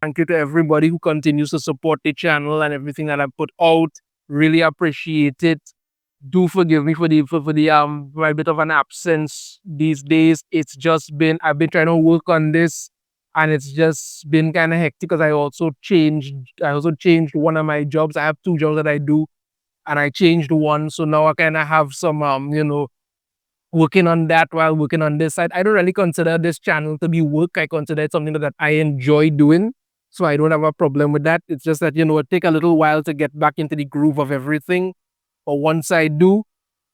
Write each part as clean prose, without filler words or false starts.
Thank you to everybody who continues to support the channel and everything that I put out. Really appreciate it. Do forgive me for the for a bit of an absence these days. It's just been I've been trying to work on this, and it's just been kind of hectic because I also changed one of my jobs. I have two jobs that I do, and I changed one, so now I kind of have some working on that while working on this side. I don't really consider this channel to be work. I consider it something that I enjoy doing. So I don't have a problem with that. It's just that, it take a little while to get back into the groove of everything. But once I do,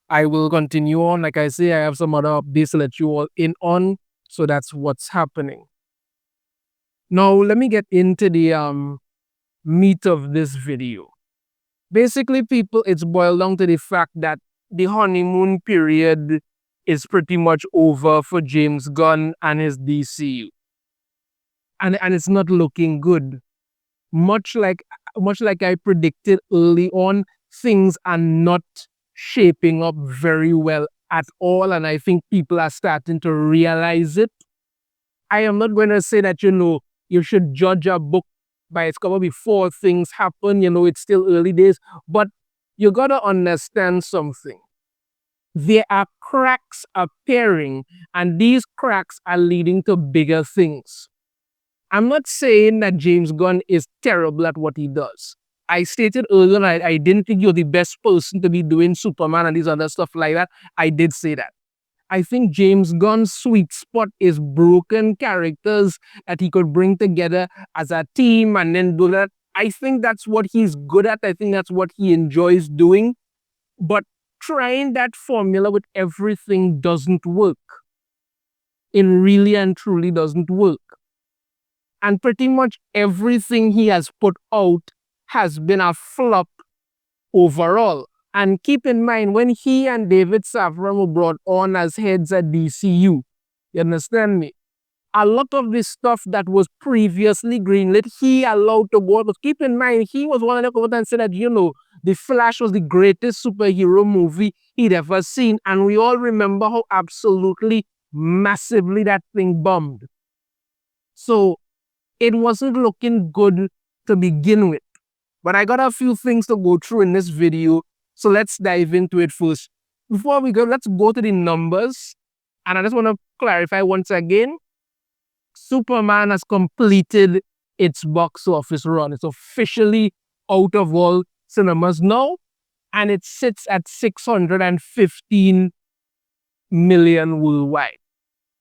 I will continue on. Like I say, I have some other updates to let you all in on. So that's what's happening. Now, let me get into the meat of this video. Basically, people, it's boiled down to the fact that the honeymoon period is pretty much over for James Gunn and his DCU. And it's not looking good. Much like I predicted early on, things are not shaping up very well at all. And I think people are starting to realize it. I am not going to say that, you should judge a book by its cover before things happen. It's still early days. But you got to understand something. There are cracks appearing, and these cracks are leading to bigger things. I'm not saying that James Gunn is terrible at what he does. I stated earlier that I didn't think you're the best person to be doing Superman and these other stuff like that. I did say that. I think James Gunn's sweet spot is broken characters that he could bring together as a team and then do that. I think that's what he's good at. I think that's what he enjoys doing. But trying that formula with everything doesn't work. It really and truly doesn't work. And pretty much everything he has put out has been a flop overall. And keep in mind, when he and David Safran were brought on as heads at DCU, you understand me? A lot of this stuff that was previously greenlit, he allowed to go. But keep in mind, he was one of the people that said that, The Flash was the greatest superhero movie he'd ever seen. And we all remember how absolutely massively that thing bombed. So it wasn't looking good to begin with. But I got a few things to go through in this video. So let's dive into it first. Before we go, let's go to the numbers. And I just want to clarify once again, Superman has completed its box office run. It's officially out of all cinemas now, and it sits at 615 million worldwide.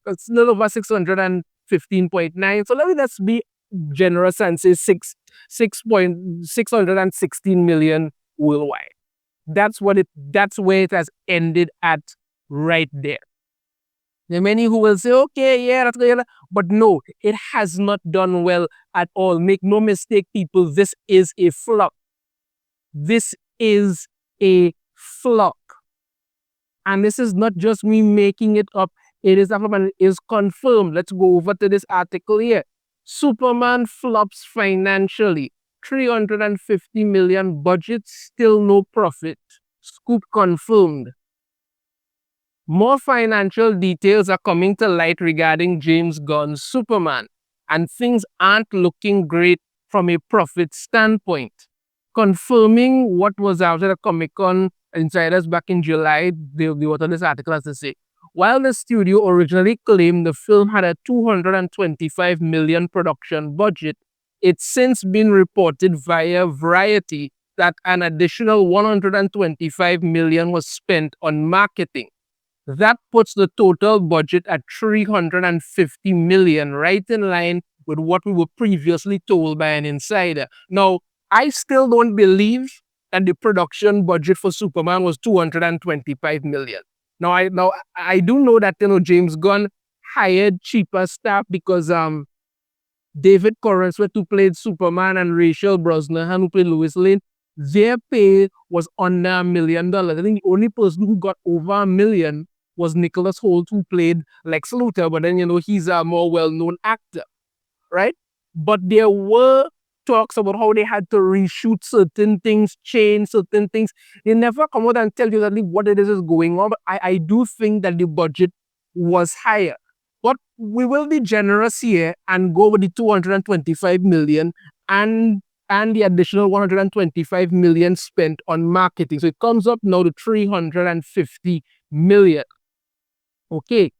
It's a little over 615.9. So let's be generous and say 616 million worldwide. That's where it has ended at right there. There are many who will say, okay, yeah, that's good. But no, it has not done well at all. Make no mistake, people, this is a flop. This is a flop. And this is not just me making it up. It is confirmed. Let's go over to this article here. Superman flops financially. 350 million budget, still no profit. Scoop confirmed. More financial details are coming to light regarding James Gunn's Superman, and things aren't looking great from a profit standpoint. Confirming what was out at the Comic-Con insiders back in July, they wrote on this article as they say, while the studio originally claimed the film had a 225 million production budget, it's since been reported via Variety that an additional 125 million was spent on marketing. That puts the total budget at 350 million, right in line with what we were previously told by an insider. Now, I still don't believe that the production budget for Superman was 225 million. Now I do know that James Gunn hired cheaper staff because David Corenswet, who played Superman, and Rachel Brosnahan, who played Lois Lane, their pay was under $1 million. I think the only person who got over $1 million was Nicholas Hoult, who played Lex Luthor, but then, he's a more well-known actor, right? But there were talks about how they had to reshoot certain things, change certain things. They never come out and tell you exactly what it is going on, but I do think that the budget was higher. But we will be generous here and go with the 225 million and the additional 125 million spent on marketing. So it comes up now to 350 million. Okay.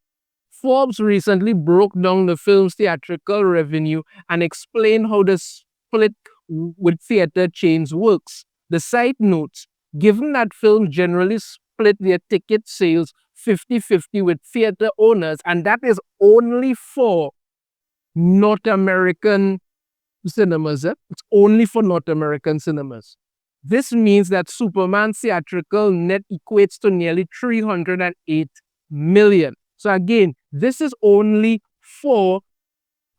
Forbes recently broke down the film's theatrical revenue and explained how the split with theater chains works. The site notes, given that films generally split their ticket sales 50-50 with theater owners, and that is only for North American cinemas. It's only for North American cinemas. This means that Superman's theatrical net equates to nearly 308 million. So again, this is only for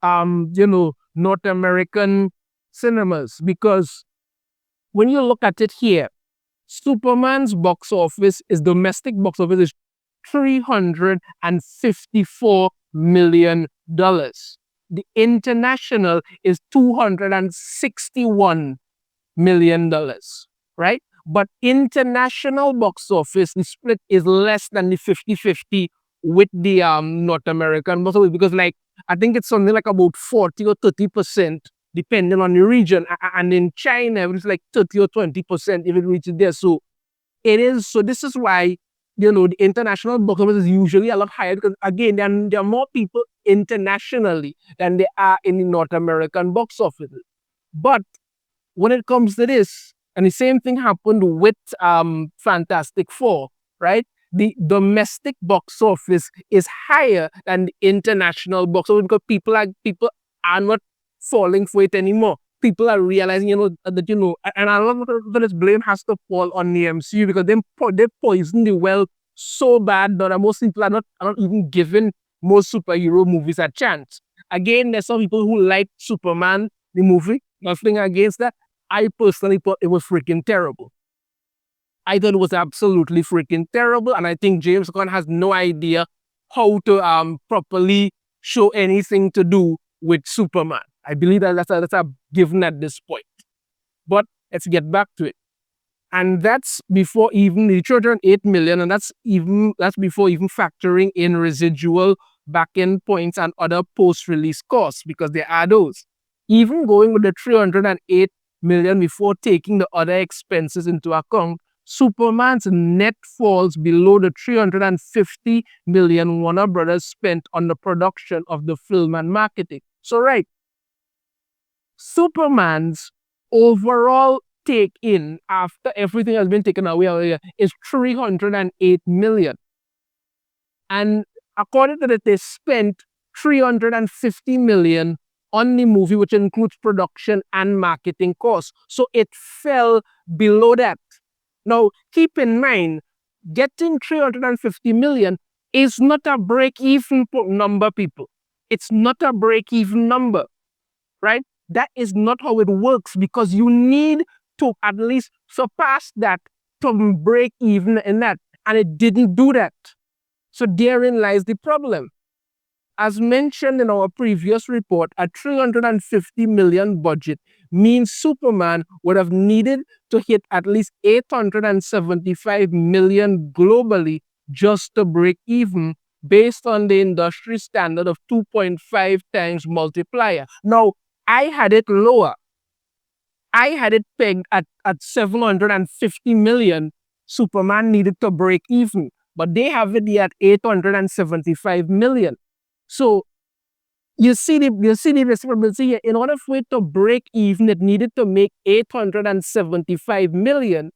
North American cinemas, because when you look at it here, Superman's box office is domestic box office is $354 million. The international is $261 million, right? But international box office, the split is less than the 50-50 with the North American box office, because like I think it's something like about 40 or 30%, depending on the region. And in China, it's like 30 or 20% if it reaches there. So it is. So this is why, the international box office is usually a lot higher, because again, there are more people internationally than there are in the North American box office. But when it comes to this, and the same thing happened with Fantastic Four, right? The domestic box office is higher than the international box office, because people are not falling for it anymore. People are realizing, that, and a lot of this blame has to fall on the MCU, because they poisoned the well so bad that most people are not even giving most superhero movies a chance. Again, there's some people who like Superman, the movie, nothing against that. I personally thought it was freaking terrible. I thought it was absolutely freaking terrible, and I think James Gunn has no idea how to properly show anything to do with Superman. I believe that's a given at this point. But let's get back to it. And that's before even the 308 million, and that's before even factoring in residual back-end points and other post-release costs, because there are those. Even going with the 308 million before taking the other expenses into account, Superman's net falls below the 350 million Warner Brothers spent on the production of the film and marketing. So right, Superman's overall take in after everything has been taken away is 308 million. And according to that, they spent 350 million on the movie, which includes production and marketing costs. So it fell below that. Now, keep in mind, getting 350 million is not a break-even number, people. It's not a break-even number, right? That is not how it works, because you need to at least surpass that to break even in that. And it didn't do that. So therein lies the problem. As mentioned in our previous report, a 350 million budget means Superman would have needed to hit at least 875 million globally just to break even, based on the industry standard of 2.5 times multiplier. Now, I had it lower. I had it pegged at 750 million Superman needed to break even, but they have it at 875 million. So you see the discrepancy here. In order for it to break even, it needed to make 875 million.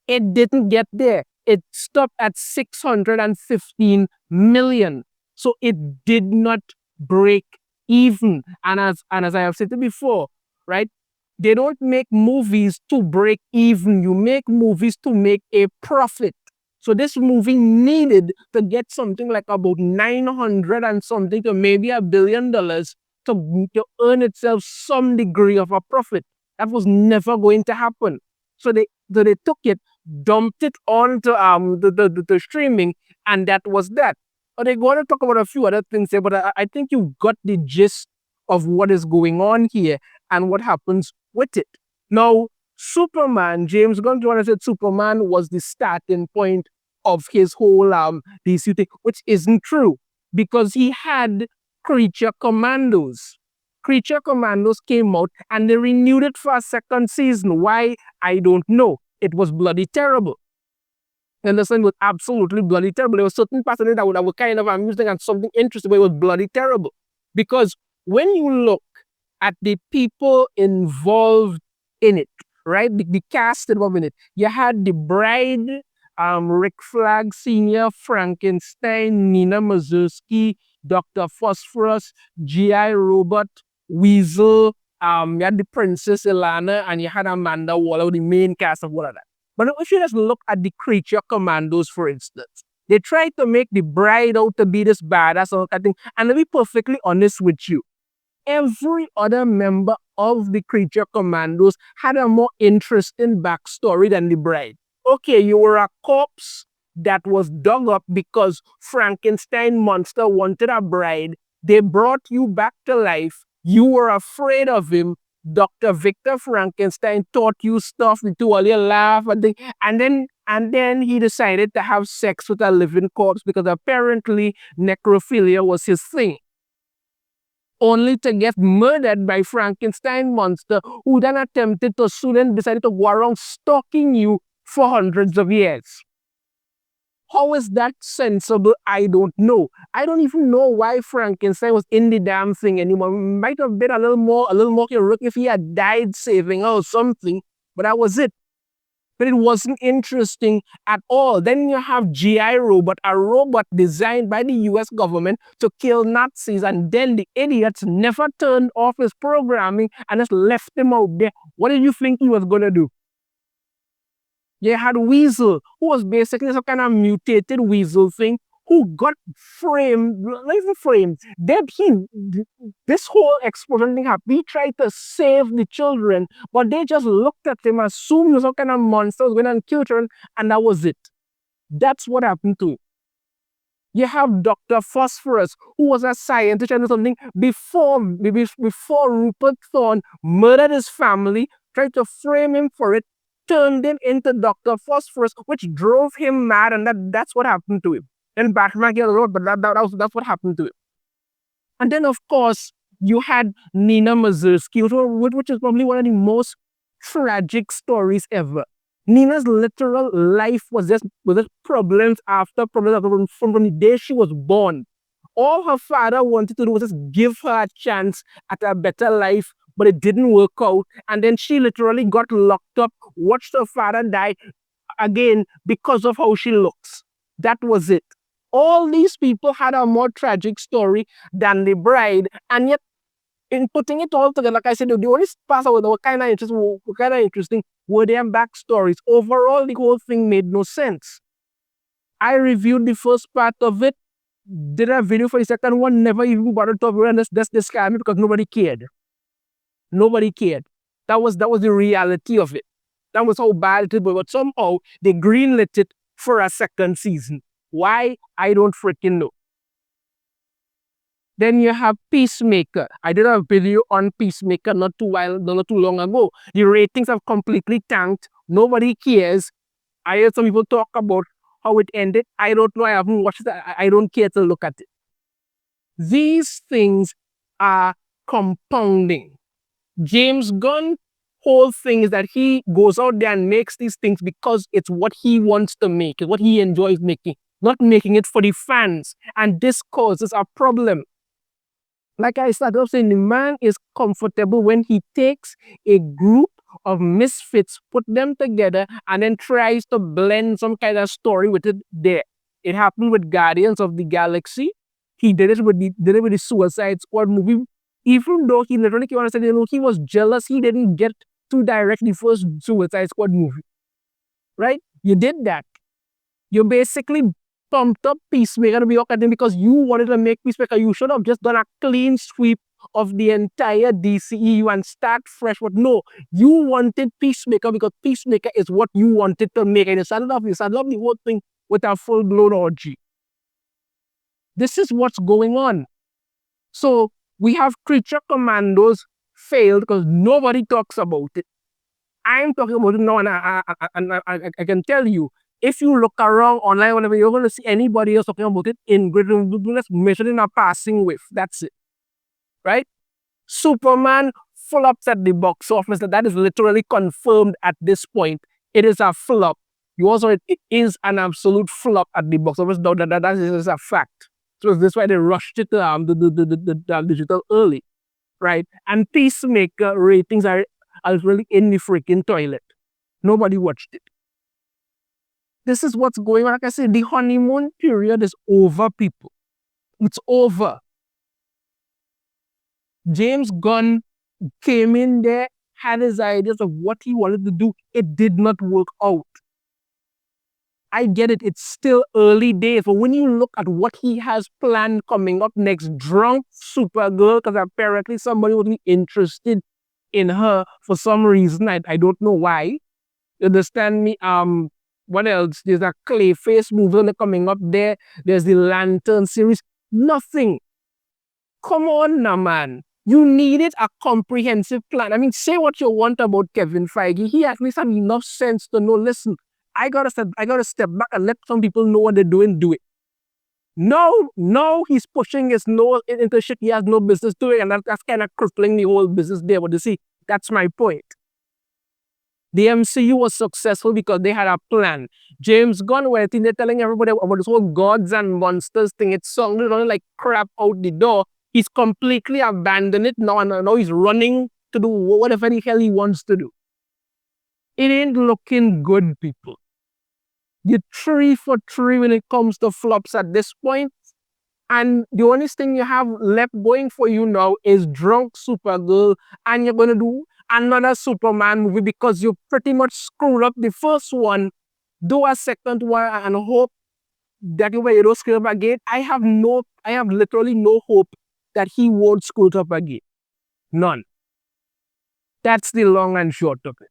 It didn't get there. It stopped at 615 million. So it did not break even. And as I have said before, right? They don't make movies to break even. You make movies to make a profit. So this movie needed to get something like about 900 and something to maybe $1 billion to earn itself some degree of a profit. That was never going to happen. So they took it, dumped it onto the streaming, and that was that. But they're going to talk about a few other things here, but I think you got the gist of what is going on here and what happens with it. Now, Superman, James Gunn said Superman was the starting point of his whole DCU thing, which isn't true. because he had Creature Commandos. Creature Commandos came out and they renewed it for a second season. Why? I don't know. It was bloody terrible. And the thing was absolutely bloody terrible. There were certain parts of it that were kind of amusing and something interesting, but it was bloody terrible. Because when you look at the people involved in it, right? The cast involved in it. You had the bride, Rick Flag Sr., Frankenstein, Nina Mazursky, Dr. Phosphorus, G.I. Robot, Weasel, you had the Princess Ilana, and you had Amanda Waller, the main cast of all of that. But if you just look at the Creature Commandos, for instance, they tried to make the bride out to be this badass or that thing. And to be perfectly honest with you, every other member of the Creature Commandos had a more interesting backstory than the bride. Okay, you were a corpse that was dug up because Frankenstein monster wanted a bride. They brought you back to life. You were afraid of him. Dr. Victor Frankenstein taught you stuff to all your laugh and then he decided to have sex with a living corpse because apparently necrophilia was his thing. Only to get murdered by Frankenstein monster, who then attempted to sue and decided to go around stalking you for hundreds of years. How is that sensible? I don't know. I don't even know why Frankenstein was in the damn thing anymore. Might have been a little more heroic if he had died saving her or something, but that was it. But it wasn't interesting at all. Then you have G.I. Robot, a robot designed by the US government to kill Nazis, and then the idiots never turned off his programming and just left him out there. What did you think he was going to do? You had Weasel, who was basically some kind of mutated weasel thing, who got framed, not even framed. This whole explosion thing happened. He tried to save the children, but they just looked at him, assumed he was some kind of monster, was going to kill children, and that was it. That's what happened to him. You have Dr. Phosphorus, who was a scientist and something before Rupert Thorne murdered his family, tried to frame him for it, turned him into Dr. Phosphorus, which drove him mad, and that's what happened to him. Then Batman killed the road, but that's what happened to him. And then, of course, you had Nina Mazursky, which is probably one of the most tragic stories ever. Nina's literal life was just problems after problems from the day she was born. All her father wanted to do was just give her a chance at a better life, but it didn't work out. And then she literally got locked up, watched her father die again because of how she looks. That was it. All these people had a more tragic story than the bride, and yet in putting it all together, like I said, the only parts that were kind of interesting were their backstories. Overall, the whole thing made no sense. I reviewed the first part of it, did a video for the second one, never even bothered to talk, and that's discarded me because nobody cared. Nobody cared. That was the reality of it. That was how bad it was, but somehow they greenlit it for a second season. Why? I don't freaking know. Then you have Peacemaker. I did a video on Peacemaker not too long ago. The ratings have completely tanked. Nobody cares. I heard some people talk about how it ended. I don't know. I haven't watched it. I don't care to look at it. These things are compounding. James Gunn whole thing is that he goes out there and makes these things because it's what he wants to make, it's what he enjoys making, not making it for the fans. And this causes a problem. Like I started off saying, the man is comfortable when he takes a group of misfits, put them together, and then tries to blend some kind of story with it there. It happened with Guardians of the Galaxy. He did it with the Suicide Squad movie. Even though he literally came on and said, he was jealous he didn't get to direct the first Suicide Squad movie. Right? You did that. You basically pumped up Peacemaker to be okay because you wanted to make Peacemaker. You should have just done a clean sweep of the entire DCEU and start fresh. But no, you wanted Peacemaker because Peacemaker is what you wanted to make. And you started off the whole thing with a full-blown orgy. This is what's going on. So we have Creature Commandos failed because nobody talks about it. I'm talking about it now, and I can tell you, If you look around online, whatever, you're going to see anybody else talking about it in greater measured in a passing wave. That's it, right? Superman flops at the box office. That is literally confirmed at this point. It is a flop. You also, it is an absolute flop at the box office. That is a fact. So this is why they rushed it to the digital early, right? And Peacemaker ratings are really in the freaking toilet. Nobody watched it. This is what's going on. Like I said, the honeymoon period is over, people. It's over. James Gunn came in there, had his ideas of what he wanted to do. It did not work out. I get it. It's still early days. But when you look at what he has planned coming up next, Drunk Supergirl, because apparently somebody was interested in her for some reason. I don't know why. You understand me? What else? There's a Clayface movie coming up there. There's the Lantern series. Nothing. Come on now, man. You needed a comprehensive plan. I mean, say what you want about Kevin Feige. He at least had enough sense to know, listen, I gotta step back and let some people know what they're doing, do it. No, he's pushing his nose into shit he has no business doing, and that's kind of crippling the whole business there. But you see, that's my point. The MCU was successful because they had a plan. James Gunn, where they're telling everybody about this whole gods and monsters thing, it sounded only like crap out the door. He's completely abandoned it now, and now he's running to do whatever the hell he wants to do. It ain't looking good, people. You're 3 for 3 when it comes to flops at this point. And the only thing you have left going for you now is Drunk Supergirl, and you're going to do another Superman movie because you pretty much screwed up the first one. Do a second one and hope that you don't screw up again. I have literally no hope that he won't screw it up again. None. That's the long and short of it.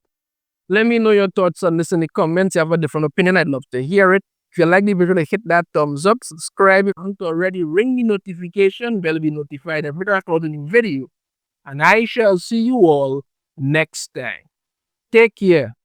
Let me know your thoughts on this in the comments. If you have a different opinion, I'd love to hear it. If you like the video, hit that thumbs up, subscribe if you haven't already, ring the notification bell to be notified every time I upload a new video. And I shall see you all next time. Take care.